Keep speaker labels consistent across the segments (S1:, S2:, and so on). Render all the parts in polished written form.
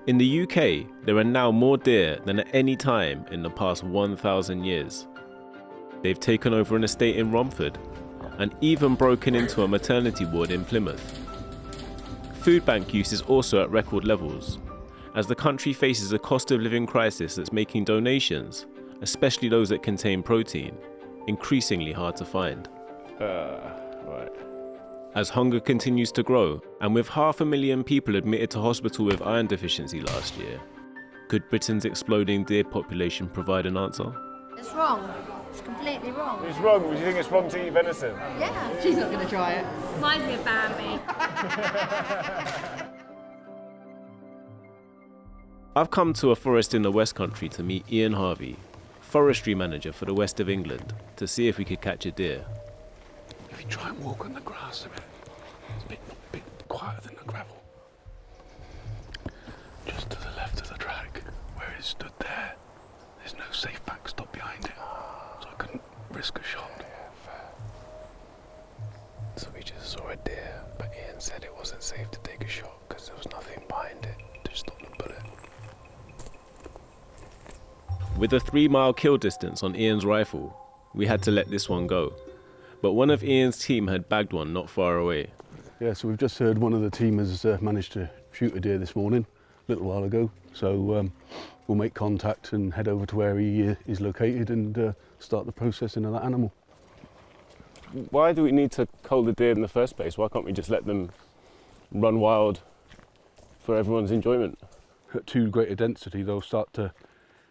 S1: In the UK, there are now more deer than at any time in the past 1,000 years. They've taken over an estate in Romford and even broken into a maternity ward in Plymouth. Food bank use is also at record levels, as the country faces a cost of living crisis that's making donations, especially those that contain protein, increasingly hard to find. Right. As hunger continues to grow, and with 500,000 people admitted to hospital with iron deficiency last year, could Britain's exploding deer population provide an answer?
S2: It's wrong. It's completely wrong.
S3: It's wrong. Do you think it's wrong to eat venison?
S2: Yeah.
S4: She's not going to try it.
S5: Reminds me of Bambi.
S1: I've come to a forest in the West Country to meet Ian Harvey, forestry manager for the west of England, to see if we could catch a deer.
S6: If you try and walk on the grass a bit, it's a bit quieter than the gravel. Just to the left of the track, where it stood there, there's no safe backstop behind it, so I couldn't risk a shot. So we just saw a deer, but Ian said it wasn't safe to take a shot because there was nothing behind it to stop the bullet.
S1: With a 3-mile kill distance on Ian's rifle, we had to let this one go. But one of Ian's team had bagged one not far away.
S7: Yeah, so we've just heard one of the team has managed to shoot a deer this morning, a little while ago. So we'll make contact and head over to where he is located and start the processing of that animal.
S3: Why do we need to cull the deer in the first place? Why can't we just let them run wild for everyone's enjoyment?
S7: At too great a density, they'll start to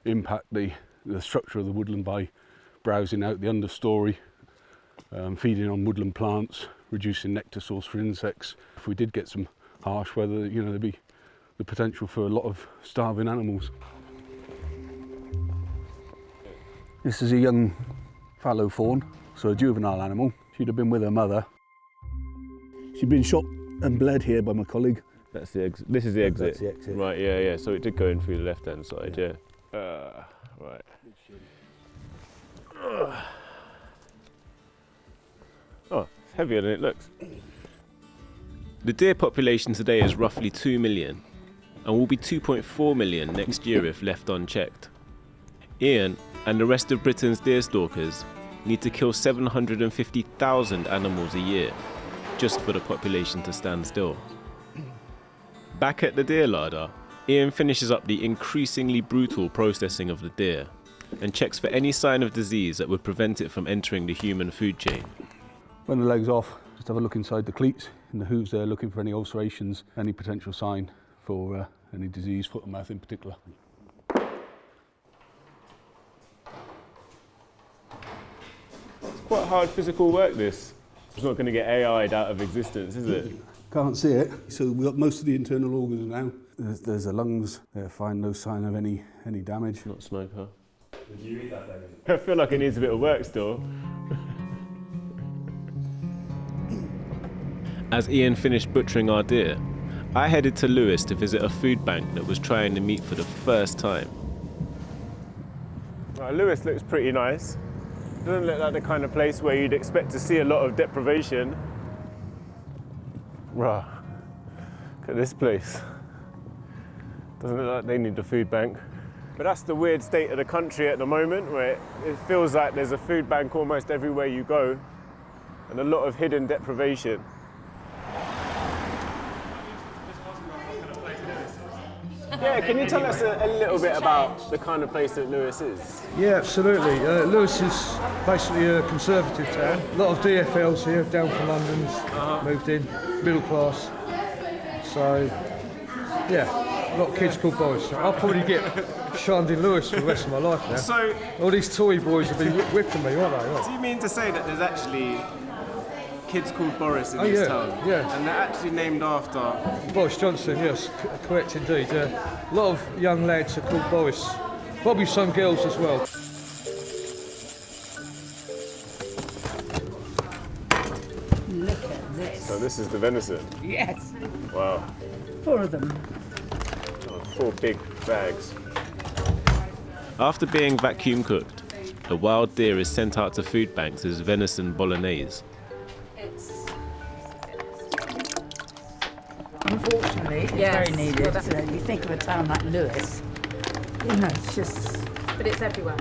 S7: impact the structure of the woodland by browsing out the understory, feeding on woodland plants, reducing nectar source for insects. If we did get some harsh weather, there'd be the potential for a lot of starving animals. This is a young fallow fawn, so a juvenile animal. She'd have been with her mother. She'd been shot and bled here by my colleague.
S3: That's the exit. This is the exit.
S7: That's the exit.
S3: Right, yeah. So it did go in through the left-hand side, yeah. Right. Oh, it's heavier than it looks.
S1: The deer population today is roughly 2 million, and will be 2.4 million next year if left unchecked. Ian and the rest of Britain's deer stalkers need to kill 750,000 animals a year just for the population to stand still. Back at the deer larder, Ian finishes up the increasingly brutal processing of the deer and checks for any sign of disease that would prevent it from entering the human food chain.
S7: When the leg's off, just have a look inside the cleats, in the hooves there, looking for any ulcerations, any potential sign for any disease, foot and mouth in particular.
S3: It's quite hard physical work, this. It's not going to get AI'd out of existence, is it?
S7: Can't see it. So we've got most of the internal organs now. There's the lungs. Find no sign of any damage.
S3: Not smoke, huh? Would you eat that, David? I feel like it needs a bit of work still.
S1: As Ian finished butchering our deer, I headed to Lewes to visit a food bank that was trying the meat for the first time.
S3: Right, Lewes looks pretty nice. Doesn't look like the kind of place where you'd expect to see a lot of deprivation. Rah, look at this place. Doesn't look like they need a food bank. But that's the weird state of the country at the moment, where it feels like there's a food bank almost everywhere you go, and a lot of hidden deprivation. Yeah, can you tell us a little bit about the kind of place that Lewes is?
S8: Yeah, absolutely. Lewes is basically a conservative town. A lot of DFLs here, down from London's, moved in, middle class. So, yeah, a lot of kids called boys. I'll probably get shunned in Lewes for the rest of my life now.
S3: So,
S8: all these toy boys have been whipping me, aren't they?
S3: Do you mean to say that there's actually kids called Boris in this town?
S8: Yeah.
S3: And they're actually named after...
S8: Boris Johnson, yes, correct indeed. A lot of young lads are called Boris. Probably some girls as well.
S4: Look at this.
S3: So this is the venison?
S4: Yes.
S3: Wow.
S4: 4 of them.
S3: 4 big bags.
S1: After being vacuum cooked, the wild deer is sent out to food banks as venison bolognese.
S4: Unfortunately, definitely. It's
S5: Yes,
S4: very needed.
S5: well, that-
S4: You think of a town like Lewis, you know, it's just...
S5: But it's everywhere.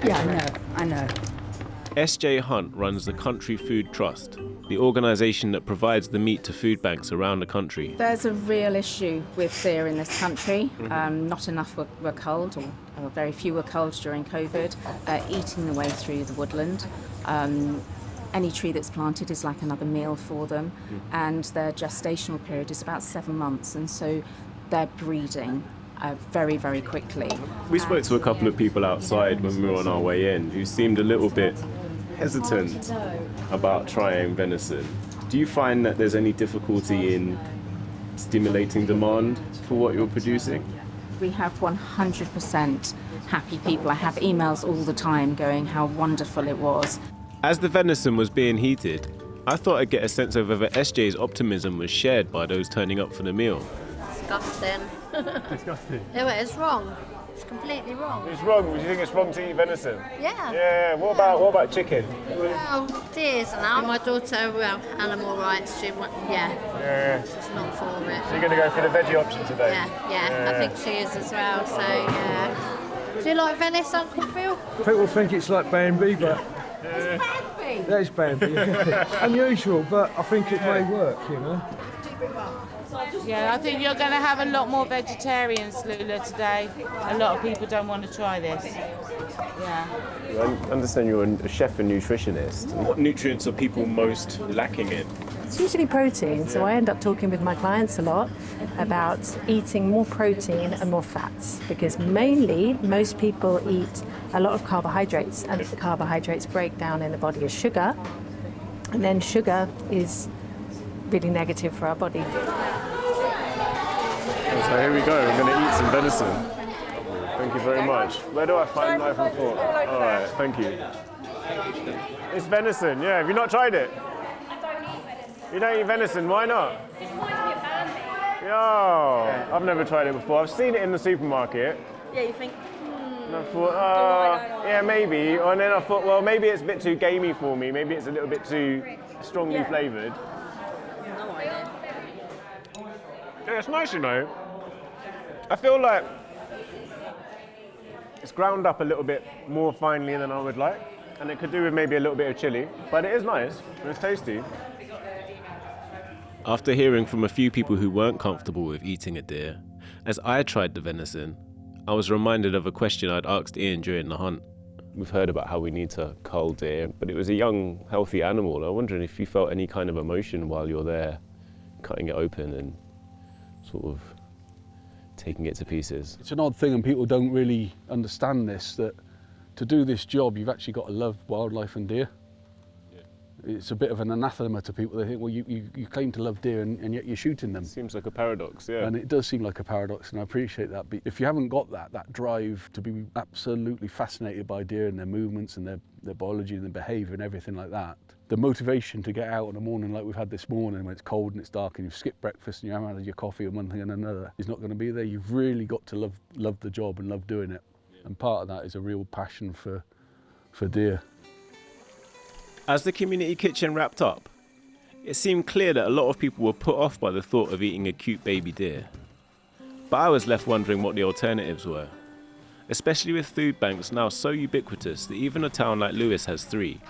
S4: Yeah, I know.
S1: S.J. Hunt runs the Country Food Trust, the organisation that provides the meat to food banks around the country.
S9: There's a real issue with deer in this country. Not enough were culled, or very few were culled during COVID, eating their way through the woodland. Any tree that's planted is like another meal for them, and their gestational period is about 7 months, and so they're breeding very, very quickly.
S1: We spoke to a couple of people outside when we were on our way in who seemed a little bit hesitant about trying venison. Do you find that there's any difficulty in stimulating demand for what you're producing?
S9: We have 100% happy people. I have emails all the time going how wonderful it was.
S1: As the venison was being heated, I thought I'd get a sense of whether SJ's optimism was shared by those turning up for the meal.
S2: Disgusting.
S3: Disgusting.
S2: No, it's wrong. It's completely wrong.
S3: It's wrong. Do you think it's wrong to eat venison?
S2: Yeah.
S3: Yeah. What about chicken?
S2: Well, deers and that. My daughter, well, animal rights, she went,
S3: Yeah.
S2: she's not for it.
S3: So you're going to go for the veggie option today?
S2: Yeah, I think she is as well, so yeah. Do you like venison, Uncle Phil?
S8: People think it's like Bambi, but that is Bambi. Unusual, but I think it may work, you know.
S10: Yeah, I think you're going to have a lot more vegetarians, Lula, today. A lot of people don't want to try this. Yeah.
S3: I understand you're a chef and nutritionist.
S1: What nutrients are people most lacking in?
S11: It's usually protein, so I end up talking with my clients a lot about eating more protein and more fats, because mainly most people eat a lot of carbohydrates, and the carbohydrates break down in the body as sugar, and then sugar is really negative for our body.
S3: So here we go, we're going to eat some venison. Thank you very much. Where do I find knife and fork? All right, thank you. It's venison, yeah. Have you not tried it? You don't eat venison, why not? Yo, I've never tried it before. I've seen it in the supermarket.
S5: Yeah, you think?
S3: And I thought, yeah, maybe. And then I thought, well, maybe it's a bit too gamey for me. Maybe it's a little bit too strongly flavoured.
S5: No idea.
S3: Yeah, it's nice, you know. I feel like it's ground up a little bit more finely than I would like. And it could do with maybe a little bit of chili. But it is nice. It's tasty.
S1: After hearing from a few people who weren't comfortable with eating a deer, as I tried the venison, I was reminded of a question I'd asked Ian during the hunt. We've heard about how we need to cull deer, but it was a young, healthy animal. I'm wondering if you felt any kind of emotion while you're there, cutting it open and sort of taking it to pieces.
S7: It's an odd thing, and people don't really understand this, that to do this job, you've actually got to love wildlife and deer. It's a bit of an anathema to people. They think, well, you claim to love deer and yet you're shooting them.
S3: Seems like a paradox, yeah.
S7: And it does seem like a paradox, and I appreciate that. But if you haven't got that drive to be absolutely fascinated by deer and their movements and their biology and their behaviour and everything like that, the motivation to get out in the morning like we've had this morning when it's cold and it's dark and you've skipped breakfast and you haven't had your coffee and one thing and another is not going to be there. You've really got to love the job and love doing it. And part of that is a real passion for deer.
S1: As the community kitchen wrapped up, it seemed clear that a lot of people were put off by the thought of eating a cute baby deer. But I was left wondering what the alternatives were, especially with food banks now so ubiquitous that even a town like Lewis has 3,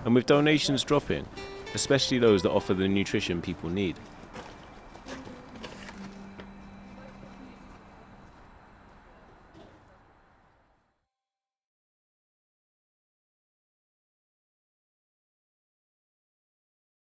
S1: and with donations dropping, especially those that offer the nutrition people need.